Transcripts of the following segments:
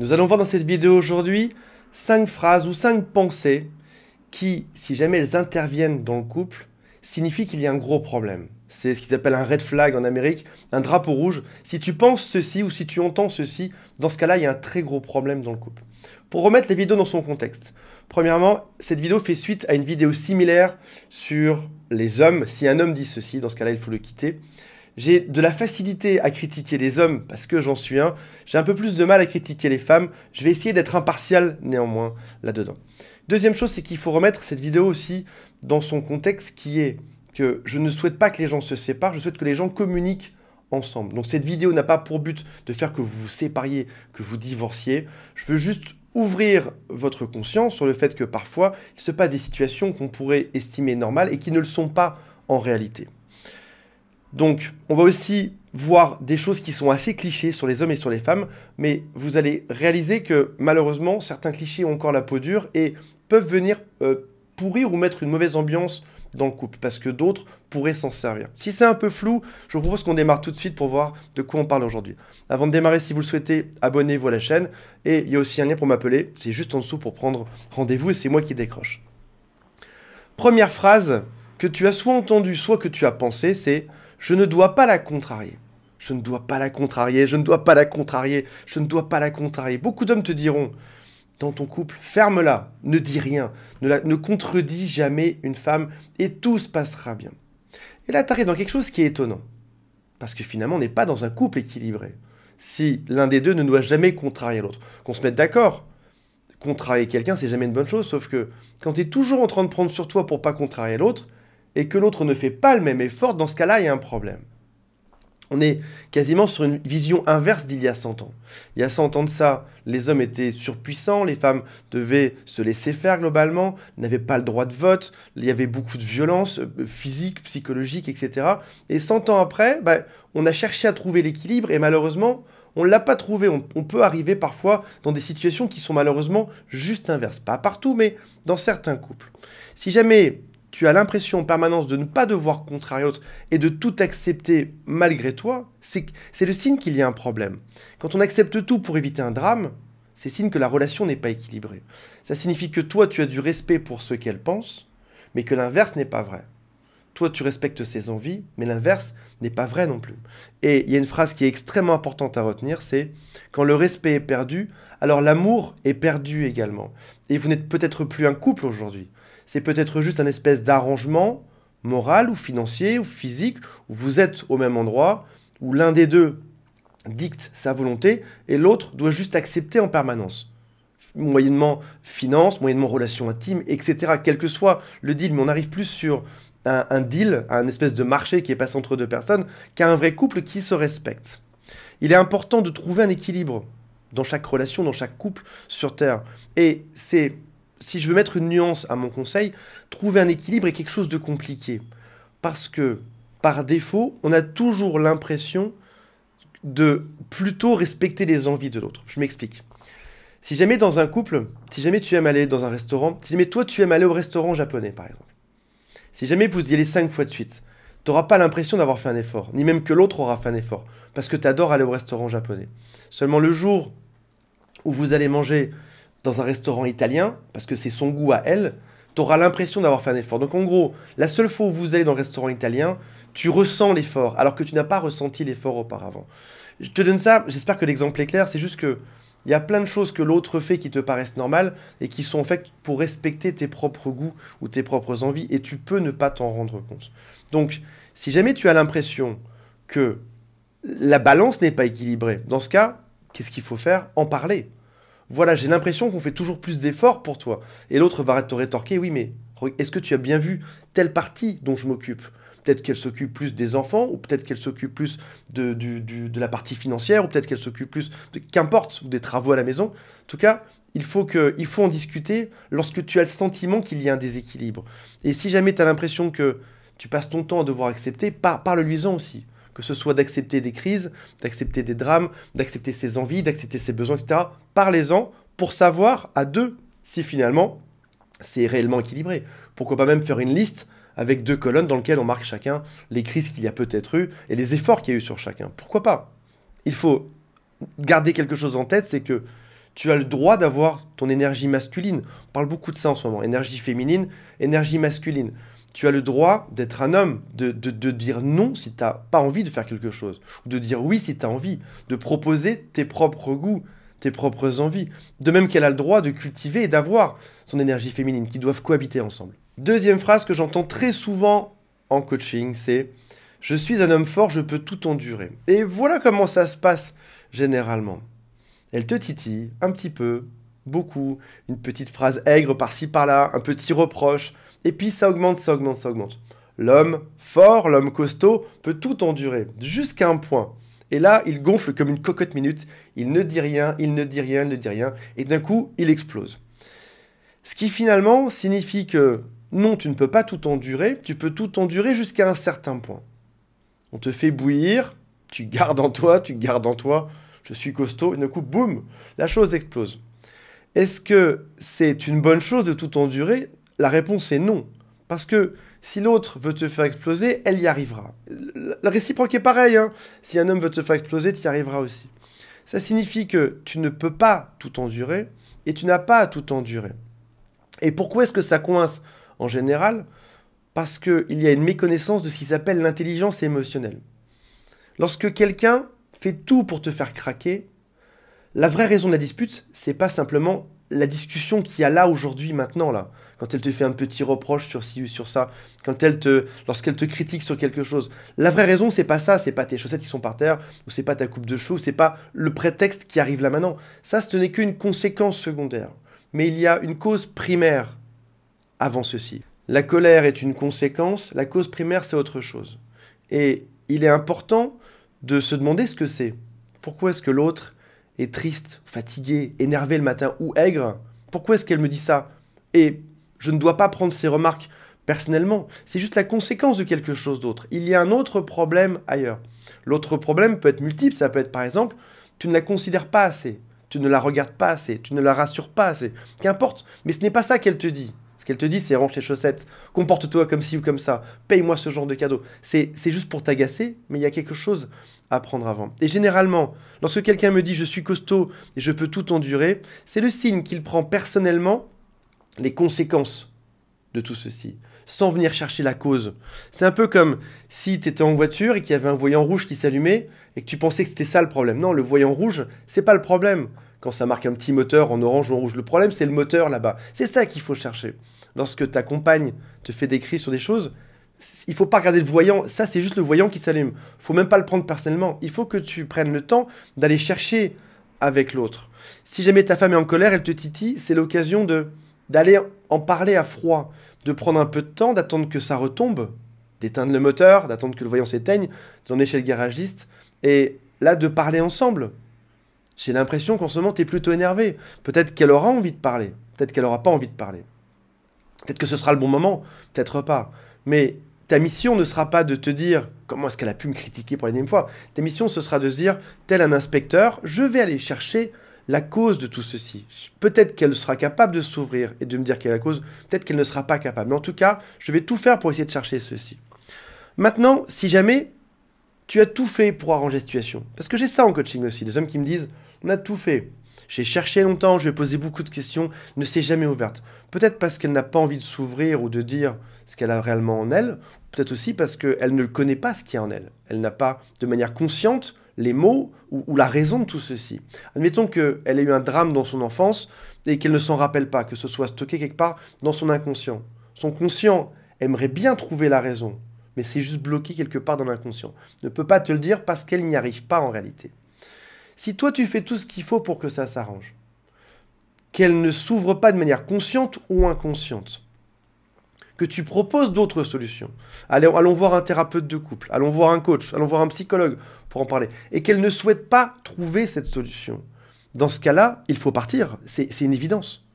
Nous allons voir dans cette vidéo aujourd'hui 5 phrases ou 5 pensées qui, si jamais elles interviennent dans le couple, signifient qu'il y a un gros problème. C'est ce qu'ils appellent un red flag en Amérique, un drapeau rouge. Si tu penses ceci ou si tu entends ceci, dans ce cas-là, il y a un très gros problème dans le couple. Pour remettre la vidéo dans son contexte, premièrement, cette vidéo fait suite à une vidéo similaire sur les hommes. Si un homme dit ceci, dans ce cas-là, il faut le quitter. J'ai de la facilité à critiquer les hommes parce que j'en suis un. J'ai un peu plus de mal à critiquer les femmes. Je vais essayer d'être impartial néanmoins là-dedans. Deuxième chose, c'est qu'il faut remettre cette vidéo aussi dans son contexte qui est que je ne souhaite pas que les gens se séparent, je souhaite que les gens communiquent ensemble. Donc cette vidéo n'a pas pour but de faire que vous vous sépariez, que vous divorciez. Je veux juste ouvrir votre conscience sur le fait que parfois, il se passe des situations qu'on pourrait estimer normales et qui ne le sont pas en réalité. Donc, on va aussi voir des choses qui sont assez clichés sur les hommes et sur les femmes, mais vous allez réaliser que malheureusement, certains clichés ont encore la peau dure et peuvent venir pourrir ou mettre une mauvaise ambiance dans le couple, parce que d'autres pourraient s'en servir. Si c'est un peu flou, je vous propose qu'on démarre tout de suite pour voir de quoi on parle aujourd'hui. Avant de démarrer, si vous le souhaitez, abonnez-vous à la chaîne, et il y a aussi un lien pour m'appeler, c'est juste en dessous pour prendre rendez-vous, et c'est moi qui décroche. Première phrase que tu as soit entendue, soit que tu as pensée, c'est « Je ne dois pas la contrarier ». Je ne dois pas la contrarier, je ne dois pas la contrarier, je ne dois pas la contrarier. Beaucoup d'hommes te diront dans ton couple, ferme-la, ne dis rien, ne contredis jamais une femme et tout se passera bien. Et là, tu arrives dans quelque chose qui est étonnant. Parce que finalement, on n'est pas dans un couple équilibré. Si l'un des deux ne doit jamais contrarier l'autre. Qu'on se mette d'accord, contrarier quelqu'un, c'est jamais une bonne chose, sauf que quand tu es toujours en train de prendre sur toi pour pas contrarier l'autre, et que l'autre ne fait pas le même effort, dans ce cas-là, il y a un problème. On est quasiment sur une vision inverse d'il y a 100 ans. Il y a 100 ans de ça, les hommes étaient surpuissants, les femmes devaient se laisser faire globalement, n'avaient pas le droit de vote, il y avait beaucoup de violence physique, psychologique, etc. Et 100 ans après, on a cherché à trouver l'équilibre et malheureusement, on ne l'a pas trouvé. On peut arriver parfois dans des situations qui sont malheureusement juste inverses. Pas partout, mais dans certains couples. Si jamais tu as l'impression en permanence de ne pas devoir contrarier l'autre et de tout accepter malgré toi, c'est le signe qu'il y a un problème. Quand on accepte tout pour éviter un drame, c'est signe que la relation n'est pas équilibrée. Ça signifie que toi, tu as du respect pour ce qu'elle pense, mais que l'inverse n'est pas vrai. Toi, tu respectes ses envies, mais l'inverse n'est pas vrai non plus. Et il y a une phrase qui est extrêmement importante à retenir, c'est « Quand le respect est perdu, alors l'amour est perdu également. » Et vous n'êtes peut-être plus un couple aujourd'hui. C'est peut-être juste un espèce d'arrangement moral ou financier ou physique où vous êtes au même endroit, où l'un des deux dicte sa volonté et l'autre doit juste accepter en permanence. Moyennement finance, moyennement relation intime, etc. Quel que soit le deal, mais on arrive plus sur un deal, un espèce de marché qui est passé entre deux personnes, qu'à un vrai couple qui se respecte. Il est important de trouver un équilibre dans chaque relation, dans chaque couple sur Terre. Et c'est... Si je veux mettre une nuance à mon conseil, trouver un équilibre est quelque chose de compliqué. Parce que, par défaut, on a toujours l'impression de plutôt respecter les envies de l'autre. Je m'explique. Si jamais dans un couple, si jamais tu aimes aller dans un restaurant, si jamais toi tu aimes aller au restaurant japonais, par exemple, si jamais vous y allez 5 fois de suite, tu n'auras pas l'impression d'avoir fait un effort, ni même que l'autre aura fait un effort, parce que tu adores aller au restaurant japonais. Seulement le jour où vous allez manger dans un restaurant italien, parce que c'est son goût à elle, tu auras l'impression d'avoir fait un effort. Donc en gros, la seule fois où vous allez dans le restaurant italien, tu ressens l'effort, alors que tu n'as pas ressenti l'effort auparavant. Je te donne ça, j'espère que l'exemple est clair, c'est juste que il y a plein de choses que l'autre fait qui te paraissent normales et qui sont faites pour respecter tes propres goûts ou tes propres envies, et tu peux ne pas t'en rendre compte. Donc, si jamais tu as l'impression que la balance n'est pas équilibrée, dans ce cas, qu'est-ce qu'il faut faire? En parler. Voilà, j'ai l'impression qu'on fait toujours plus d'efforts pour toi. Et l'autre va te rétorquer, oui, mais est-ce que tu as bien vu telle partie dont je m'occupe? Peut-être qu'elle s'occupe plus des enfants, ou peut-être qu'elle s'occupe plus de la partie financière, ou peut-être qu'elle s'occupe plus, qu'importe, des travaux à la maison. En tout cas, il faut en discuter lorsque tu as le sentiment qu'il y a un déséquilibre. Et si jamais tu as l'impression que tu passes ton temps à devoir accepter, parle-lui-en aussi. Que ce soit d'accepter des crises, d'accepter des drames, d'accepter ses envies, d'accepter ses besoins, etc. Parlez-en pour savoir à deux si finalement c'est réellement équilibré. Pourquoi pas même faire une liste avec 2 colonnes dans lesquelles on marque chacun les crises qu'il y a peut-être eu et les efforts qu'il y a eu sur chacun. Pourquoi pas? Il faut garder quelque chose en tête, c'est que Tu as le droit d'avoir ton énergie masculine. On parle beaucoup de ça en ce moment. Énergie féminine, énergie masculine. Tu as le droit d'être un homme, de dire non si tu n'as pas envie de faire quelque chose, ou de dire oui si tu as envie, de proposer tes propres goûts, tes propres envies. De même qu'elle a le droit de cultiver et d'avoir son énergie féminine, qui doivent cohabiter ensemble. Deuxième phrase que j'entends très souvent en coaching, c'est « Je suis un homme fort, je peux tout endurer ». Et voilà comment ça se passe généralement. Elle te titille un petit peu, beaucoup, une petite phrase aigre par-ci par-là, un petit reproche, et puis ça augmente, ça augmente, ça augmente. L'homme fort, l'homme costaud peut tout endurer, jusqu'à un point. Et là, il gonfle comme une cocotte minute, il ne dit rien, il ne dit rien, il ne dit rien, et d'un coup, il explose. Ce qui finalement signifie que non, tu ne peux pas tout endurer, tu peux tout endurer jusqu'à un certain point. On te fait bouillir, tu gardes en toi, je suis costaud, et d'un coup, boum, la chose explose. Est-ce que c'est une bonne chose de tout endurer? La réponse est non. Parce que si l'autre veut te faire exploser, elle y arrivera. Le réciproque est pareil, hein. Si un homme veut te faire exploser, tu y arriveras aussi. Ça signifie que tu ne peux pas tout endurer et tu n'as pas à tout endurer. Et pourquoi est-ce que ça coince en général? Parce qu'il y a une méconnaissance de ce qui s'appelle l'intelligence émotionnelle. Lorsque quelqu'un fait tout pour te faire craquer, la vraie raison de la dispute, c'est pas simplement la discussion qu'il y a là, aujourd'hui, maintenant, là. Quand elle te fait un petit reproche sur ci ou sur ça, lorsqu'elle te critique sur quelque chose. La vraie raison, c'est pas ça, c'est pas tes chaussettes qui sont par terre, ou c'est pas ta coupe de cheveux, c'est pas le prétexte qui arrive là maintenant. Ça, ce n'est qu'une conséquence secondaire. Mais il y a une cause primaire avant ceci. La colère est une conséquence, la cause primaire, c'est autre chose. Et il est important de se demander ce que c'est. Pourquoi est-ce que l'autre est triste, fatigué, énervé le matin ou aigre? Pourquoi est-ce qu'elle me dit ça? Et je ne dois pas prendre ces remarques personnellement. C'est juste la conséquence de quelque chose d'autre. Il y a un autre problème ailleurs. L'autre problème peut être multiple. Ça peut être par exemple, tu ne la considères pas assez. Tu ne la regardes pas assez. Tu ne la rassures pas assez. Qu'importe. Mais ce n'est pas ça qu'elle te dit. Ce qu'elle te dit, c'est range tes chaussettes, comporte-toi comme ci ou comme ça, paye-moi ce genre de cadeau. C'est juste pour t'agacer, mais il y a quelque chose à prendre avant. Et généralement, lorsque quelqu'un me dit « je suis costaud et je peux tout endurer », c'est le signe qu'il prend personnellement les conséquences de tout ceci, sans venir chercher la cause. C'est un peu comme si tu étais en voiture et qu'il y avait un voyant rouge qui s'allumait et que tu pensais que c'était ça le problème. Non, le voyant rouge, c'est pas le problème. Quand ça marque un petit moteur en orange ou en rouge, le problème, c'est le moteur là-bas. C'est ça qu'il faut chercher. Lorsque ta compagne te fait des cris sur des choses, il ne faut pas regarder le voyant. Ça, c'est juste le voyant qui s'allume. Il ne faut même pas le prendre personnellement. Il faut que tu prennes le temps d'aller chercher avec l'autre. Si jamais ta femme est en colère, elle te titille, c'est l'occasion d'aller en parler à froid, de prendre un peu de temps, d'attendre que ça retombe, d'éteindre le moteur, d'attendre que le voyant s'éteigne, d'emmener chez le garagiste, et là, de parler ensemble. J'ai l'impression qu'en ce moment, tu es plutôt énervé. Peut-être qu'elle aura envie de parler. Peut-être qu'elle n'aura pas envie de parler. Peut-être que ce sera le bon moment. Peut-être pas. Mais ta mission ne sera pas de te dire « Comment est-ce qu'elle a pu me critiquer pour la dernière fois ?» Ta mission, ce sera de se dire « Tel un inspecteur, je vais aller chercher la cause de tout ceci. » Peut-être qu'elle sera capable de s'ouvrir et de me dire quelle est la cause. Peut-être qu'elle ne sera pas capable. Mais en tout cas, je vais tout faire pour essayer de chercher ceci. Maintenant, si jamais tu as tout fait pour arranger la situation. Parce que j'ai ça en coaching aussi. Des hommes qui me disent « On a tout fait. J'ai cherché longtemps, je lui ai posé beaucoup de questions, ne s'est jamais ouverte. » Peut-être parce qu'elle n'a pas envie de s'ouvrir ou de dire ce qu'elle a réellement en elle. Peut-être aussi parce qu'elle ne connaît pas ce qu'il y a en elle. Elle n'a pas de manière consciente les mots ou la raison de tout ceci. Admettons qu'elle ait eu un drame dans son enfance et qu'elle ne s'en rappelle pas, que ce soit stocké quelque part dans son inconscient. Son conscient aimerait bien trouver la raison, mais c'est juste bloqué quelque part dans l'inconscient. Ne peut pas te le dire parce qu'elle n'y arrive pas en réalité. Si toi tu fais tout ce qu'il faut pour que ça s'arrange, qu'elle ne s'ouvre pas de manière consciente ou inconsciente, que tu proposes d'autres solutions, allons voir un thérapeute de couple, allons voir un coach, allons voir un psychologue pour en parler, et qu'elle ne souhaite pas trouver cette solution, dans ce cas-là, il faut partir, c'est une évidence.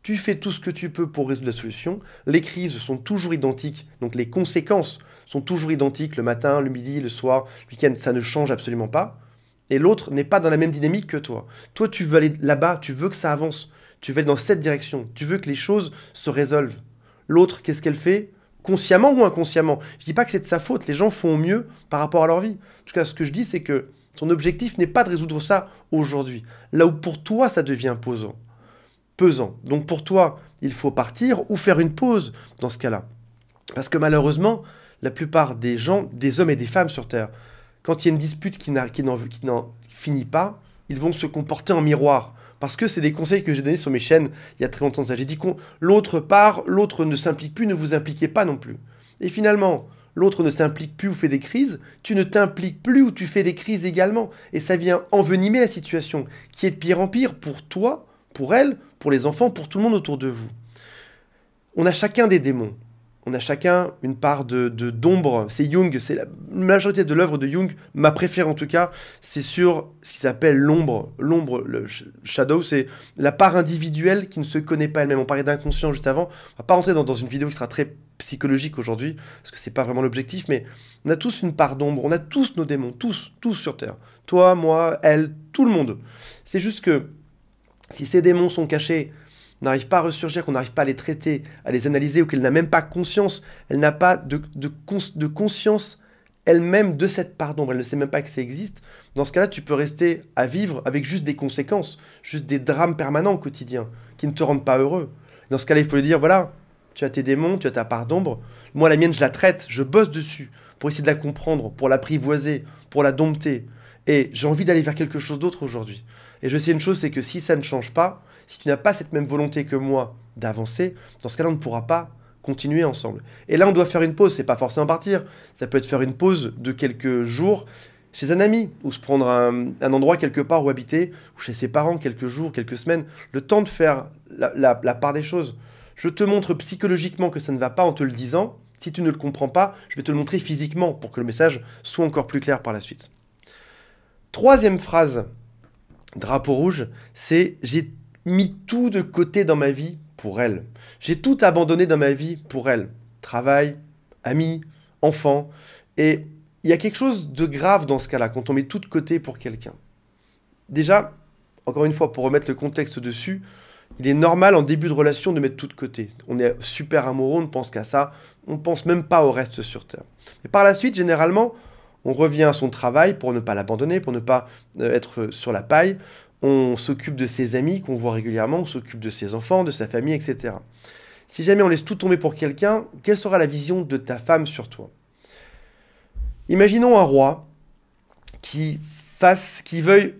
Tu fais tout ce que tu peux pour résoudre la solution, les crises sont toujours identiques, donc les conséquences sont toujours identiques, le matin, le midi, le soir, le week-end, ça ne change absolument pas, et l'autre n'est pas dans la même dynamique que toi. Toi, tu veux aller là-bas, tu veux que ça avance, tu veux aller dans cette direction, tu veux que les choses se résolvent. L'autre, qu'est-ce qu'elle fait? Consciemment ou inconsciemment? Je ne dis pas que c'est de sa faute, les gens font au mieux par rapport à leur vie. En tout cas, ce que je dis, c'est que Ton objectif n'est pas de résoudre ça aujourd'hui. Là où pour toi, ça devient pesant. Donc pour toi, il faut partir ou faire une pause dans ce cas-là. Parce que malheureusement, la plupart des gens, des hommes et des femmes sur Terre, quand il y a une dispute qui n'en finit pas, ils vont se comporter en miroir. Parce que c'est des conseils que j'ai donnés sur mes chaînes il y a très longtemps de ça. J'ai dit que l'autre part, l'autre ne s'implique plus, ne vous impliquez pas non plus. Et finalement, l'autre ne s'implique plus ou fait des crises, tu ne t'impliques plus ou tu fais des crises également. Et ça vient envenimer la situation, qui est de pire en pire pour toi, pour elle, pour les enfants, pour tout le monde autour de vous. On a chacun des démons. On a chacun une part d'ombre. C'est Jung, c'est la majorité de l'œuvre de Jung, ma préférée en tout cas, c'est sur ce qui s'appelle l'ombre. L'ombre, le shadow, c'est la part individuelle qui ne se connaît pas elle-même. On parlait d'inconscient juste avant. On va pas rentrer dans une vidéo qui sera très psychologique aujourd'hui, parce que c'est pas vraiment l'objectif, mais on a tous une part d'ombre, on a tous nos démons, tous sur Terre. Toi, moi, elle, tout le monde. C'est juste que si ces démons sont cachés, n'arrive pas à ressurgir, qu'on n'arrive pas à les traiter, à les analyser, ou qu'elle n'a même pas conscience, elle n'a pas de conscience elle-même de cette part d'ombre, elle ne sait même pas que ça existe, dans ce cas-là, tu peux rester à vivre avec juste des conséquences, juste des drames permanents au quotidien, qui ne te rendent pas heureux. Dans ce cas-là, il faut lui dire, voilà, tu as tes démons, tu as ta part d'ombre, moi la mienne, je la traite, je bosse dessus, pour essayer de la comprendre, pour l'apprivoiser, pour la dompter, et j'ai envie d'aller vers quelque chose d'autre aujourd'hui. Et je sais une chose, c'est que si ça ne change pas, si tu n'as pas cette même volonté que moi d'avancer, dans ce cas-là, on ne pourra pas continuer ensemble. Et là, on doit faire une pause, c'est pas forcément partir. Ça peut être faire une pause de quelques jours chez un ami, ou se prendre un endroit quelque part où habiter, ou chez ses parents, quelques jours, quelques semaines, le temps de faire la part des choses. Je te montre psychologiquement que ça ne va pas en te le disant. Si tu ne le comprends pas, je vais te le montrer physiquement pour que le message soit encore plus clair par la suite. Troisième phrase, drapeau rouge, c'est « j'ai mis tout de côté dans ma vie pour elle. J'ai tout abandonné dans ma vie pour elle. Travail, amis, enfants. » Et il y a quelque chose de grave dans ce cas-là, quand on met tout de côté pour quelqu'un. Déjà, encore une fois, pour remettre le contexte dessus, il est normal en début de relation de mettre tout de côté. On est super amoureux, on ne pense qu'à ça, on ne pense même pas au reste sur Terre. Mais par la suite, généralement, on revient à son travail pour ne pas l'abandonner, pour ne pas être sur la paille. On s'occupe de ses amis qu'on voit régulièrement, on s'occupe de ses enfants, de sa famille, etc. Si jamais on laisse tout tomber pour quelqu'un, quelle sera la vision de ta femme sur toi? Imaginons un roi qui veuille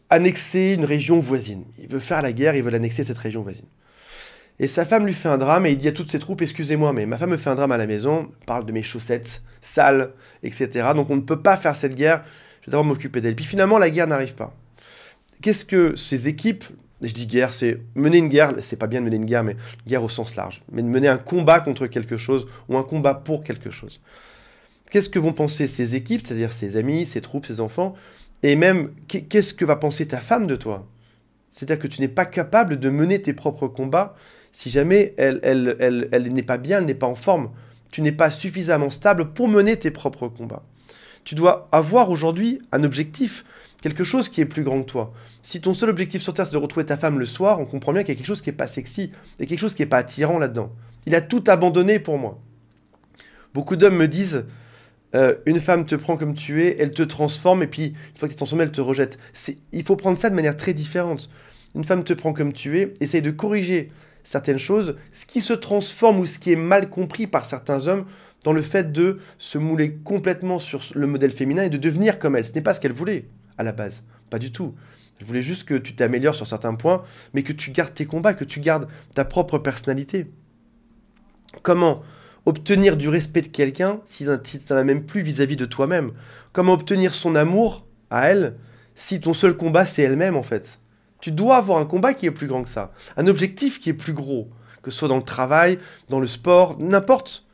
annexer une région voisine. Il veut faire la guerre, il veut annexer cette région voisine. Et sa femme lui fait un drame et il dit à toutes ses troupes, excusez-moi, mais ma femme me fait un drame à la maison, parle de mes chaussettes sales, etc. Donc on ne peut pas faire cette guerre, je vais devoir m'occuper d'elle. Puis finalement, la guerre n'arrive pas. Qu'est-ce que ces équipes, je dis guerre, c'est mener une guerre, c'est pas bien de mener une guerre, mais guerre au sens large, mais de mener un combat contre quelque chose ou un combat pour quelque chose. Qu'est-ce que vont penser ces équipes, c'est-à-dire ses amis, ses troupes, ses enfants, et même qu'est-ce que va penser ta femme de toi? C'est-à-dire que tu n'es pas capable de mener tes propres combats si jamais elle n'est pas bien, elle n'est pas en forme. Tu n'es pas suffisamment stable pour mener tes propres combats. Tu dois avoir aujourd'hui un objectif, quelque chose qui est plus grand que toi. Si ton seul objectif sur Terre, c'est de retrouver ta femme le soir, on comprend bien qu'il y a quelque chose qui n'est pas sexy, et quelque chose qui n'est pas attirant là-dedans. Il a tout abandonné pour moi. Beaucoup d'hommes me disent, une femme te prend comme tu es, elle te transforme, et puis une fois que tu es transformé, elle te rejette. Il faut prendre ça de manière très différente. Une femme te prend comme tu es, essaye de corriger certaines choses, ce qui se transforme ou ce qui est mal compris par certains hommes dans le fait de se mouler complètement sur le modèle féminin et de devenir comme elle. Ce n'est pas ce qu'elle voulait à la base, pas du tout. Elle voulait juste que tu t'améliores sur certains points, mais que tu gardes tes combats, que tu gardes ta propre personnalité. Comment obtenir du respect de quelqu'un si tu n'en as même plus vis-à-vis de toi-même? Comment obtenir son amour à elle si ton seul combat c'est elle-même en fait? Tu dois avoir un combat qui est plus grand que ça, un objectif qui est plus gros, que ce soit dans le travail, dans le sport, n'importe.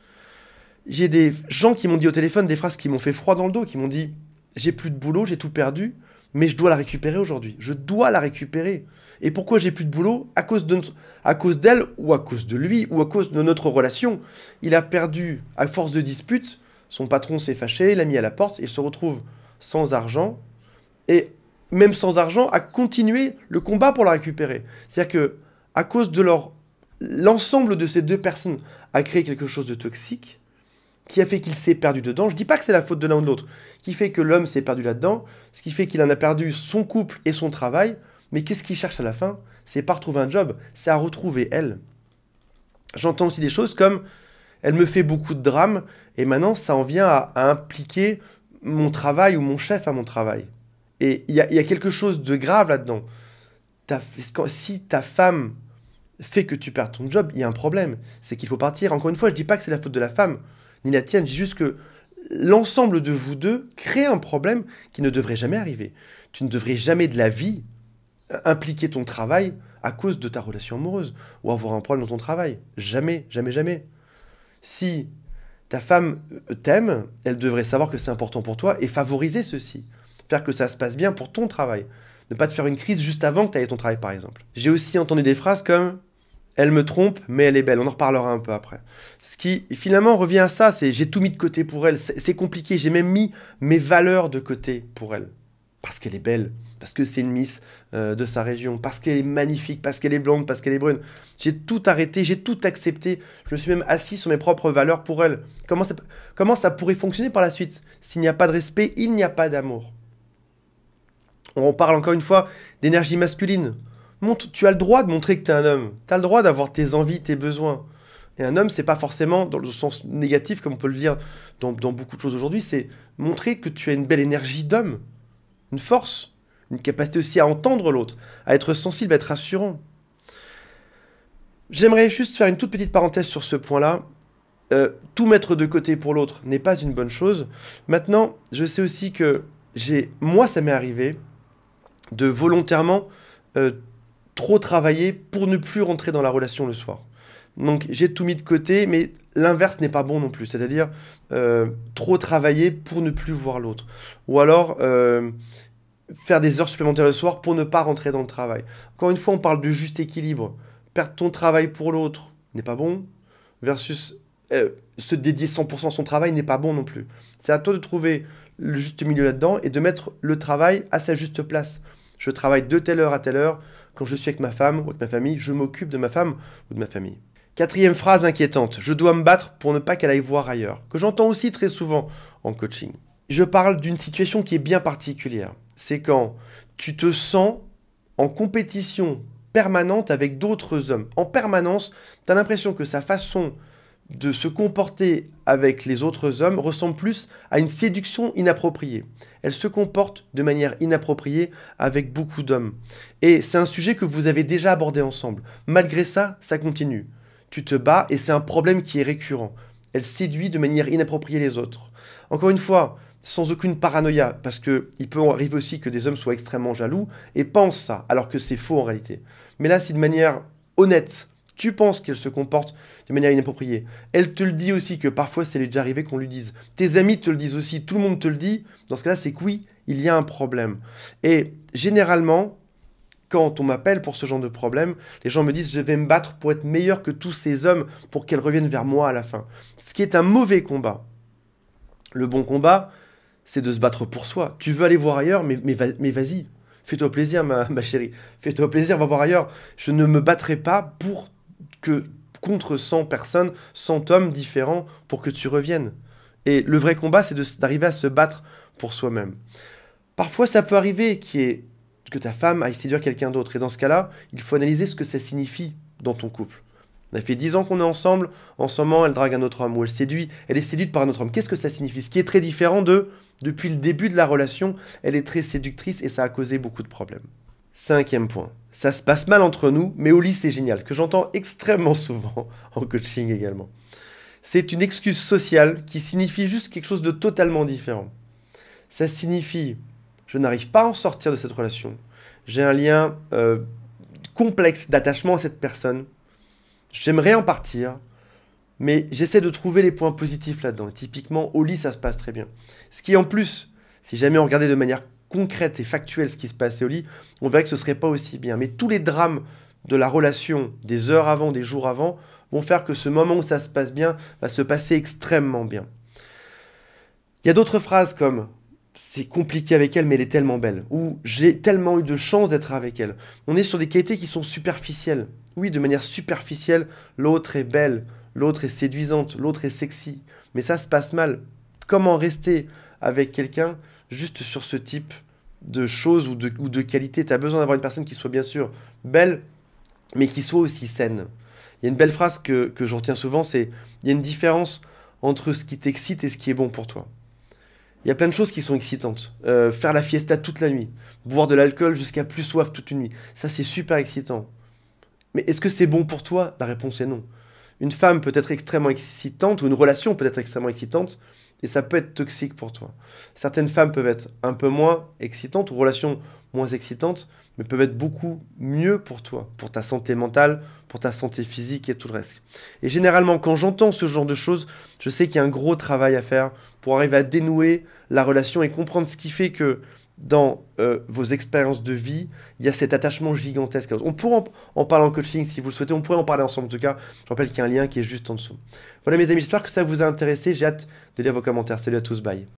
J'ai des gens qui m'ont dit au téléphone des phrases qui m'ont fait froid dans le dos, qui m'ont dit « j'ai plus de boulot, j'ai tout perdu, mais je dois la récupérer aujourd'hui. Je dois la récupérer. Et pourquoi j'ai plus de boulot? À cause d'elle, ou à cause de lui, ou à cause de notre relation. Il a perdu, à force de disputes, son patron s'est fâché, l'a mis à la porte, il se retrouve sans argent, et même sans argent, à continuer le combat pour la récupérer. C'est-à-dire que, à cause de l'ensemble de ces deux personnes a créé quelque chose de toxique, qui a fait qu'il s'est perdu dedans. Je dis pas que c'est la faute de l'un ou de l'autre, qui fait que l'homme s'est perdu là-dedans, ce qui fait qu'il en a perdu son couple et son travail. Mais qu'est-ce qu'il cherche à la fin? C'est pas retrouver un job, c'est à retrouver elle. J'entends aussi des choses comme elle me fait beaucoup de drames et maintenant ça en vient à impliquer mon travail ou mon chef à mon travail. Et il y a quelque chose de grave là-dedans. Si ta femme fait que tu perds ton job, il y a un problème. C'est qu'il faut partir. Encore une fois, je dis pas que c'est la faute de la femme, ni la tienne. Je dis juste que l'ensemble de vous deux crée un problème qui ne devrait jamais arriver. Tu ne devrais jamais de la vie impliquer ton travail à cause de ta relation amoureuse ou avoir un problème dans ton travail. Jamais, jamais, jamais. Si ta femme t'aime, elle devrait savoir que c'est important pour toi et favoriser ceci. Faire que ça se passe bien pour ton travail. Ne pas te faire une crise juste avant que tu ailles ton travail, par exemple. J'ai aussi entendu des phrases comme « Elle me trompe, mais elle est belle ». On en reparlera un peu après. Ce qui, finalement, revient à ça, c'est « J'ai tout mis de côté pour elle ». C'est compliqué. J'ai même mis mes valeurs de côté pour elle. Parce qu'elle est belle. Parce que c'est une Miss de sa région. Parce qu'elle est magnifique. Parce qu'elle est blonde. Parce qu'elle est brune. J'ai tout arrêté. J'ai tout accepté. Je me suis même assis sur mes propres valeurs pour elle. Comment ça pourrait fonctionner par la suite? S'il n'y a pas de respect, il n'y a pas d'amour. On parle encore une fois d'énergie masculine. Tu as le droit de montrer que tu es un homme. Tu as le droit d'avoir tes envies, tes besoins. Et un homme, c'est pas forcément dans le sens négatif, comme on peut le dire dans beaucoup de choses aujourd'hui, c'est montrer que tu as une belle énergie d'homme, une force, une capacité aussi à entendre l'autre, à être sensible, à être rassurant. J'aimerais juste faire une toute petite parenthèse sur ce point-là. Tout mettre de côté pour l'autre n'est pas une bonne chose. Maintenant, je sais aussi que moi, ça m'est arrivé de volontairement trop travailler pour ne plus rentrer dans la relation le soir. Donc j'ai tout mis de côté, mais l'inverse n'est pas bon non plus. C'est-à-dire trop travailler pour ne plus voir l'autre. Ou alors faire des heures supplémentaires le soir pour ne pas rentrer dans le travail. Encore une fois, on parle de juste équilibre. Perdre ton travail pour l'autre n'est pas bon, versus se dédier 100% à son travail n'est pas bon non plus. C'est à toi de trouver le juste milieu là-dedans et de mettre le travail à sa juste place. Je travaille de telle heure à telle heure. Quand je suis avec ma femme ou avec ma famille, je m'occupe de ma femme ou de ma famille. Quatrième phrase inquiétante. Je dois me battre pour ne pas qu'elle aille voir ailleurs. Que j'entends aussi très souvent en coaching. Je parle d'une situation qui est bien particulière. C'est quand tu te sens en compétition permanente avec d'autres hommes. En permanence, tu as l'impression que sa façon de se comporter avec les autres hommes ressemble plus à une séduction inappropriée. Elle se comporte de manière inappropriée avec beaucoup d'hommes. Et c'est un sujet que vous avez déjà abordé ensemble. Malgré ça, ça continue. Tu te bats et c'est un problème qui est récurrent. Elle séduit de manière inappropriée les autres. Encore une fois, sans aucune paranoïa, parce qu'il peut arriver aussi que des hommes soient extrêmement jaloux et pensent ça, alors que c'est faux en réalité. Mais là, c'est de manière honnête. Tu penses qu'elle se comporte de manière inappropriée. Elle te le dit aussi que parfois, c'est déjà arrivé qu'on lui dise. Tes amis te le disent aussi, tout le monde te le dit. Dans ce cas-là, c'est que oui, il y a un problème. Et généralement, quand on m'appelle pour ce genre de problème, les gens me disent « je vais me battre pour être meilleur que tous ces hommes pour qu'elles reviennent vers moi à la fin ». Ce qui est un mauvais combat. Le bon combat, c'est de se battre pour soi. Tu veux aller voir ailleurs, mais vas-y. Fais-toi plaisir, ma chérie. Fais-toi plaisir, va voir ailleurs. Je ne me battrai pas contre 100 personnes, 100 hommes différents pour que tu reviennes. Et le vrai combat, c'est d'arriver à se battre pour soi-même. Parfois, ça peut arriver que ta femme aille séduire quelqu'un d'autre. Et dans ce cas-là, il faut analyser ce que ça signifie dans ton couple. On a fait 10 ans qu'on est ensemble, en ce moment, elle drague un autre homme, ou elle est séduite par un autre homme. Qu'est-ce que ça signifie? Ce qui est très différent depuis le début de la relation, elle est très séductrice et ça a causé beaucoup de problèmes. 5e point. Ça se passe mal entre nous, mais au lit, c'est génial, que j'entends extrêmement souvent en coaching également. C'est une excuse sociale qui signifie juste quelque chose de totalement différent. Ça signifie, je n'arrive pas à en sortir de cette relation. J'ai un lien complexe d'attachement à cette personne. J'aimerais en partir, mais j'essaie de trouver les points positifs là-dedans. Typiquement, au lit, ça se passe très bien. Ce qui, en plus, si jamais on regardait de manière concrète et factuelle ce qui se passait au lit, on verrait que ce ne serait pas aussi bien. Mais tous les drames de la relation, des heures avant, des jours avant, vont faire que ce moment où ça se passe bien va se passer extrêmement bien. Il y a d'autres phrases comme « c'est compliqué avec elle, mais elle est tellement belle » ou « j'ai tellement eu de chance d'être avec elle ». On est sur des qualités qui sont superficielles. Oui, de manière superficielle, l'autre est belle, l'autre est séduisante, l'autre est sexy, mais ça se passe mal. Comment rester avec quelqu'un juste sur ce type de choses ou de qualités? Tu as besoin d'avoir une personne qui soit bien sûr belle, mais qui soit aussi saine. Il y a une belle phrase que je retiens souvent, c'est il y a une différence entre ce qui t'excite et ce qui est bon pour toi. Il y a plein de choses qui sont excitantes. Faire la fiesta toute la nuit, boire de l'alcool jusqu'à plus soif toute une nuit, ça c'est super excitant. Mais est-ce que c'est bon pour toi? La réponse est non. Une femme peut être extrêmement excitante, ou une relation peut être extrêmement excitante, et ça peut être toxique pour toi. Certaines femmes peuvent être un peu moins excitantes, ou relations moins excitantes, mais peuvent être beaucoup mieux pour toi, pour ta santé mentale, pour ta santé physique et tout le reste. Et généralement, quand j'entends ce genre de choses, je sais qu'il y a un gros travail à faire pour arriver à dénouer la relation et comprendre ce qui fait que dans vos expériences de vie, il y a cet attachement gigantesque. On pourrait en parler en coaching si vous le souhaitez, on pourrait en parler ensemble en tout cas. Je rappelle qu'il y a un lien qui est juste en dessous. Voilà mes amis, j'espère que ça vous a intéressé, j'ai hâte de lire vos commentaires. Salut à tous, bye.